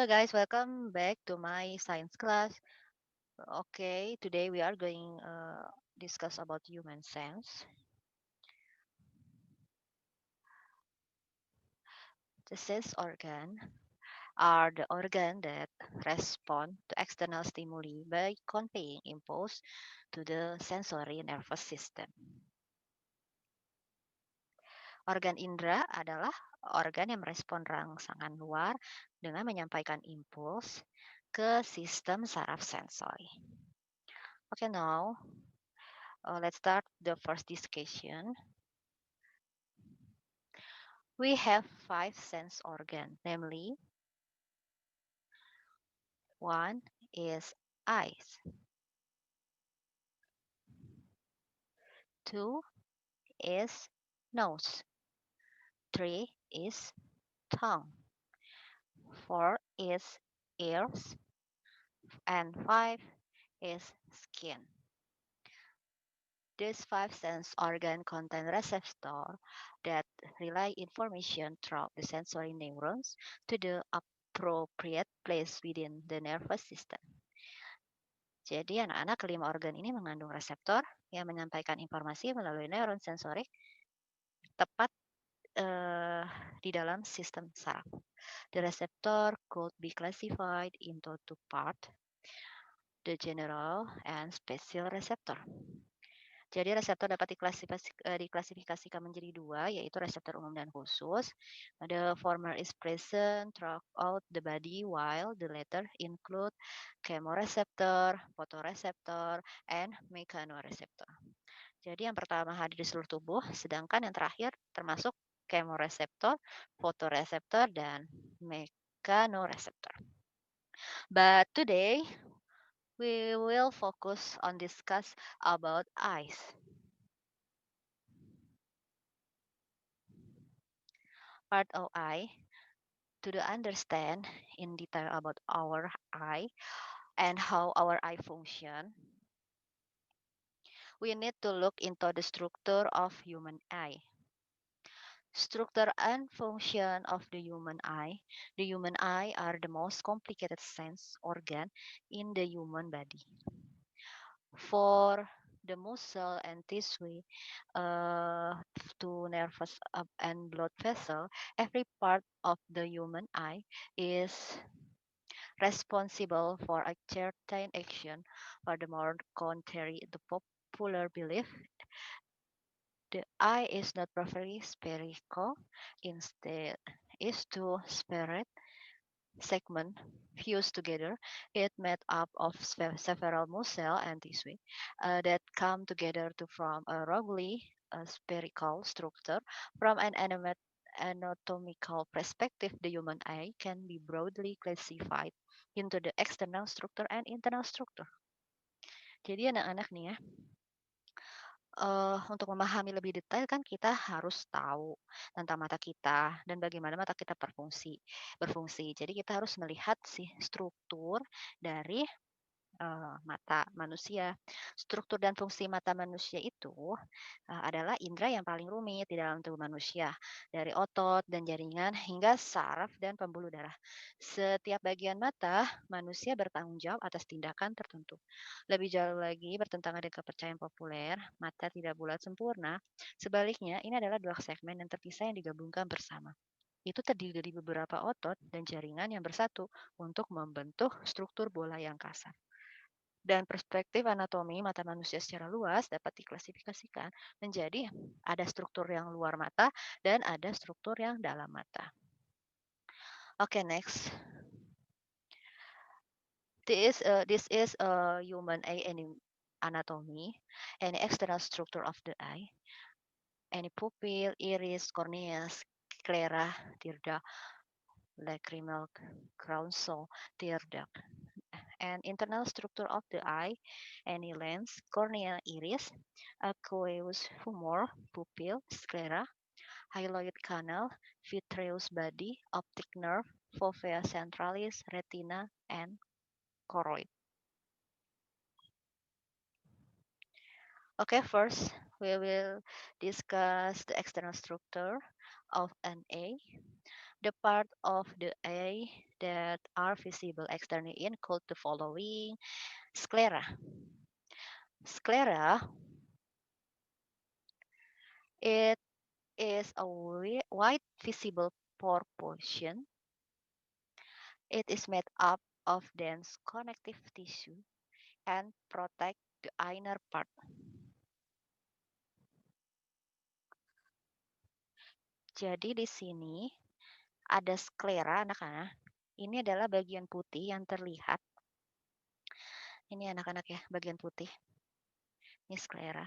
guys, welcome back to my science class. Okay, today we are going discuss about human sense. The sense organ are the organ that respond to external stimuli by conveying impulse to the sensory nervous system. Organ indera adalah organ yang merespon rangsangan luar dengan menyampaikan impuls ke sistem saraf sensori. Okay, now let's start the first discussion. We have 5 sense organs, namely, one is eyes, two is nose, three is tongue, four is ears, and five is skin. These 5 sense organs contain receptors that relay information through the sensory neurons to the appropriate place within the nervous system. Jadi anak-anak kelima organ ini mengandung reseptor yang menyampaikan informasi melalui neuron sensorik tepat di dalam sistem saraf. The receptor could be classified into two parts, the general and special receptor. Jadi reseptor dapat diklasifikasikan menjadi dua, yaitu reseptor umum dan khusus. The former is present throughout the body, while the latter include chemoreceptor, photoreceptor, and mechanoreceptor. Jadi yang pertama hadir di seluruh tubuh, sedangkan yang terakhir termasuk chemoreceptor, photoreceptor, dan mechanoreceptor. But today, we will focus on discuss about eyes. Part of eye, to understand in detail about our eye and how our eye function, we need to look into the structure of human eye. Structure and function of the human eye. The human eye are the most complicated sense organ in the human body. For the muscle and tissue to nervous and blood vessel, every part of the human eye is responsible for a certain action. Furthermore, contrary to popular belief, the eye is not perfectly spherical. Instead, is two separate segments fused together. It made up of several muscle and tissue that come together to form a roughly spherical structure. From an anatomical perspective, the human eye can be broadly classified into the external structure and internal structure. Jadi anak-anak nih ya, untuk memahami lebih detail kan kita harus tahu tentang mata kita dan bagaimana mata kita berfungsi. Jadi kita harus melihat sih struktur dari mata manusia. Struktur dan fungsi mata manusia itu adalah indera yang paling rumit di dalam tubuh manusia, dari otot dan jaringan hingga saraf dan pembuluh darah. Setiap bagian mata manusia bertanggung jawab atas tindakan tertentu. Lebih jauh lagi, bertentangan dengan kepercayaan populer, mata tidak bulat sempurna. Sebaliknya, ini adalah dua segmen yang terpisah yang digabungkan bersama. Itu terdiri dari beberapa otot dan jaringan yang bersatu untuk membentuk struktur bola yang kasar. Dan perspektif anatomi mata manusia secara luas dapat diklasifikasikan menjadi ada struktur yang luar mata dan ada struktur yang dalam mata. Okay, next. This is a human eye anatomy, any external structure of the eye, any pupil, iris, cornea, sclera, tear duct, lacrimal crown, so tear duct. And internal structure of the eye, any lens, cornea, iris, aqueous humor, pupil, sclera, hyaloid canal, vitreous body, optic nerve, fovea centralis, retina, and choroid. Okay, first we will discuss the external structure of an eye. The part of the eye that that are visible externally include the following: sclera. Sclera, it is a white visible portion. It is made up of dense connective tissue and protect the inner part. Jadi di sini ada sclera anak-anak. Ini adalah bagian putih yang terlihat. Ini anak-anak ya, bagian putih. Ini sclera.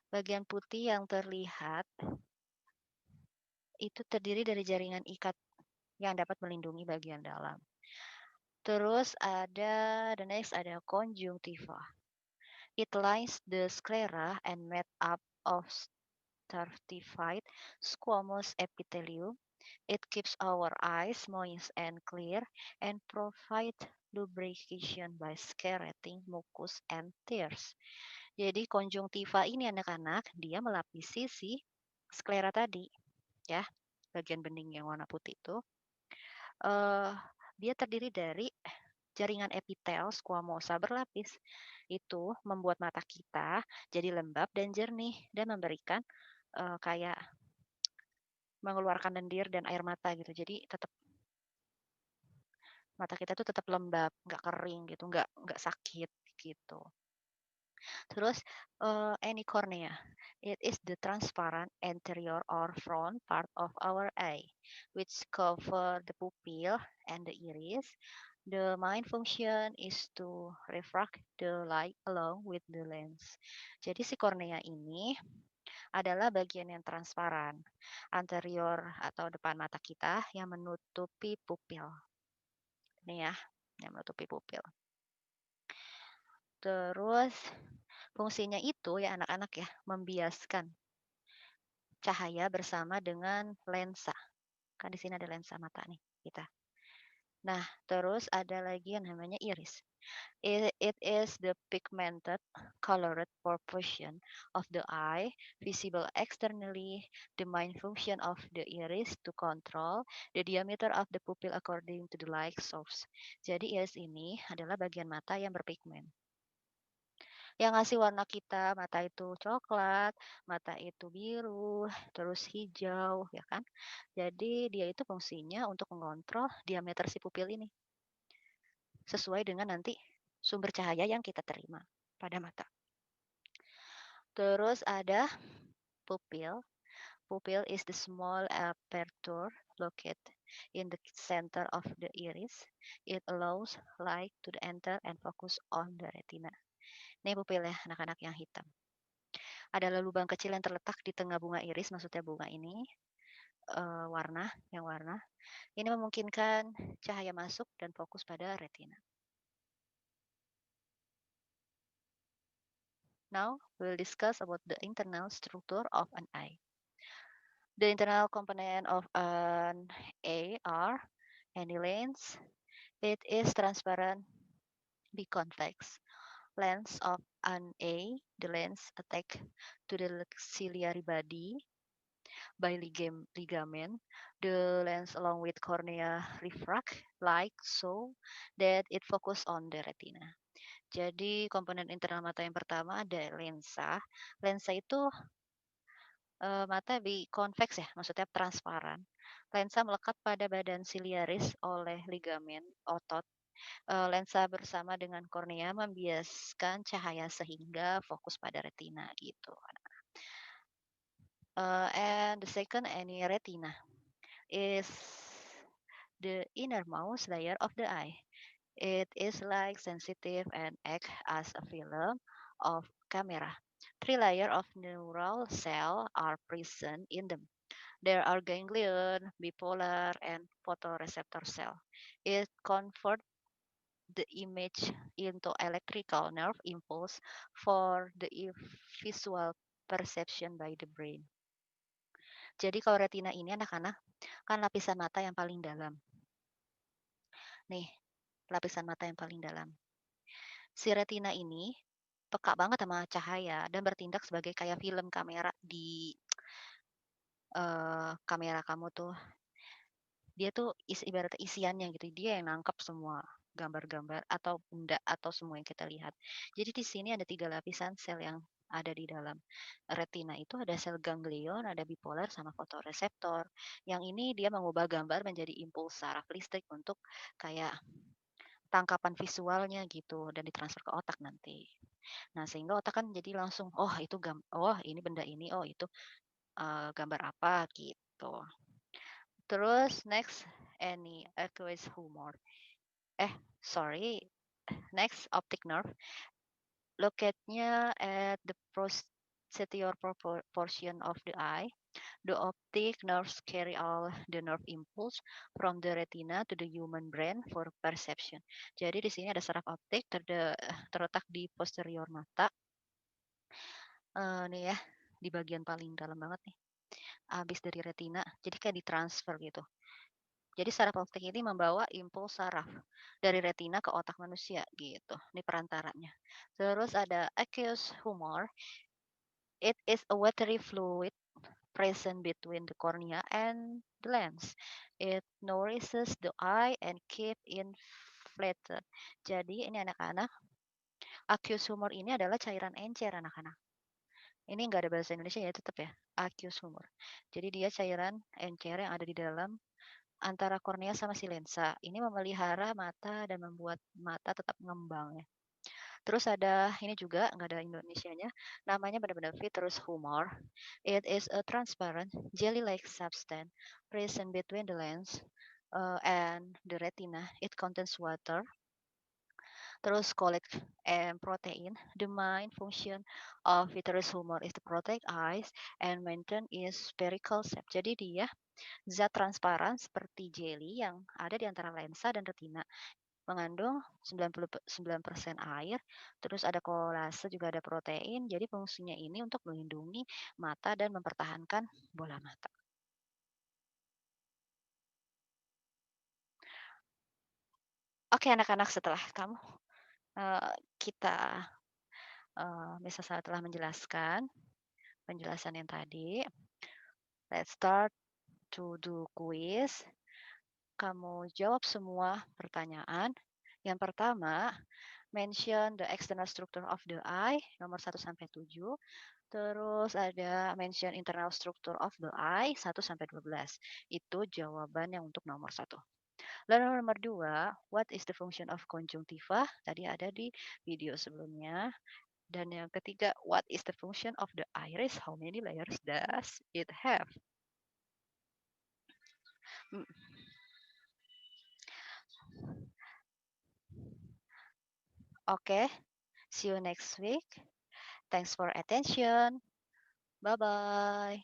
Bagian putih yang terlihat itu terdiri dari jaringan ikat yang dapat melindungi bagian dalam. Terus the next ada conjunctiva. It lines the sclera and made up of stratified squamous epithelium. It keeps our eyes moist and clear and provide lubrication by secreting mucus and tears. Jadi konjungtiva ini anak-anak dia melapisi si sclera tadi ya, bagian bening yang warna putih itu. Dia terdiri dari jaringan epitel squamosa berlapis. Itu membuat mata kita jadi lembab dan jernih dan memberikan kayak mengeluarkan lendir dan air mata gitu. Jadi tetap mata kita tuh tetap lembab, nggak kering gitu, nggak sakit gitu. Terus any cornea, it is the transparent anterior or front part of our eye, which cover the pupil and the iris. The main function is to refract the light along with the lens. Jadi si kornea ini adalah bagian yang transparan, anterior atau depan mata kita yang menutupi pupil. Ini ya, yang menutupi pupil. Terus fungsinya itu ya anak-anak ya, membiaskan cahaya bersama dengan lensa. Kan di sini ada lensa mata nih kita. Nah, terus ada lagi yang namanya iris. It is the pigmented colored portion of the eye visible externally. The main function of the iris to control the diameter of the pupil according to the light source. Jadi iris ini adalah bagian mata yang berpigmen. Yang ngasih warna kita, mata itu coklat, mata itu biru, terus hijau, ya kan? Jadi dia itu fungsinya untuk mengontrol diameter si pupil ini. Sesuai dengan nanti sumber cahaya yang kita terima pada mata. Terus ada pupil. Pupil is the small aperture located in the center of the iris. It allows light to enter and focus on the retina. Ini pupil ya, anak-anak yang hitam. Ada lubang kecil yang terletak di tengah bunga iris, maksudnya bunga ini warna. Ini memungkinkan cahaya masuk dan fokus pada retina. Now we'll discuss about the internal structure of an eye. The internal component of an eye are any lens. It is transparent, biconvex. Lens of an eye, the lens attached to the ciliary body by ligament. The lens along with cornea refract light so that it focus on the retina. Jadi komponen internal mata yang pertama ada lensa. Lensa itu mata biconvex ya, maksudnya transparan. Lensa melekat pada badan siliaris oleh ligamen otot. Lensa bersama dengan kornea membiaskan cahaya sehingga fokus pada retina gitu. And the second, any retina is the innermost layer of the eye. It is like sensitive and act as a film of camera. 3 layers of neural cell are present in them. There are ganglion, bipolar, and photoreceptor cell. It converts the image into electrical nerve impulse for the visual perception by the brain. Jadi kalau retina ini anak-anak kan lapisan mata yang paling dalam. Nih, lapisan mata yang paling dalam. Si retina ini peka banget sama cahaya dan bertindak sebagai kayak film kamera di kamera kamu tuh. Dia tuh ibaratnya isiannya gitu, dia yang nangkep semua gambar-gambar atau benda atau semua yang kita lihat. Jadi di sini ada 3 lapisan sel yang ada di dalam retina itu ada sel ganglion, ada bipolar, sama fotoreseptor. Yang ini dia mengubah gambar menjadi impuls saraf listrik untuk kayak tangkapan visualnya gitu dan ditransfer ke otak nanti. Nah, sehingga otak kan jadi langsung, "Oh itu oh ini benda ini, oh itu, gambar apa," gitu. Terus next, any aqueous humor. Eh, sorry, next optic nerve. Located at the posterior portion of the eye. The optic nerves carry all the nerve impulse from the retina to the human brain for perception. Jadi di sini ada saraf optik terletak di posterior mata. Nih ya, di bagian paling dalam banget nih, habis dari retina. Jadi kayak ditransfer gitu. Jadi saraf optik ini membawa impuls saraf dari retina ke otak manusia gitu. Ini perantaranya. Terus ada aqueous humor. It is a watery fluid present between the cornea and the lens. It nourishes the eye and keep inflated. Jadi ini anak-anak, aqueous humor ini adalah cairan encer anak-anak. Ini nggak ada bahasa Indonesia ya tetap ya, aqueous humor. Jadi dia cairan encer yang ada di dalam antara kornea sama si lensa. Ini memelihara mata dan membuat mata tetap ngembang ya. Terus ada ini juga nggak ada Indonesianya, namanya benar-benar vitreous humor. It is a transparent jelly-like substance present between the lens and the retina. It contains water, terus collect and protein. The main function of vitreous humor is to protect eyes and maintain its spherical shape. Jadi dia zat transparan seperti jelly yang ada di antara lensa dan retina. Mengandung 99% air, terus ada kolase, juga ada protein. Jadi fungsinya ini untuk melindungi mata dan mempertahankan bola mata. Oke anak-anak, setelah kita Miss telah menjelaskan penjelasan yang tadi, let's start to do quiz. Kamu jawab semua pertanyaan. Yang pertama, mention the external structure of the eye, nomor 1 sampai 7. Terus ada mention internal structure of the eye 1 sampai 12. Itu jawaban yang untuk nomor 1. Lalu nomor 2, what is the function of conjunctiva? Tadi ada di video sebelumnya. Dan yang ketiga, what is the function of the iris? How many layers does it have? Hmm, Oke, see you next week. Thanks for attention. Bye-bye.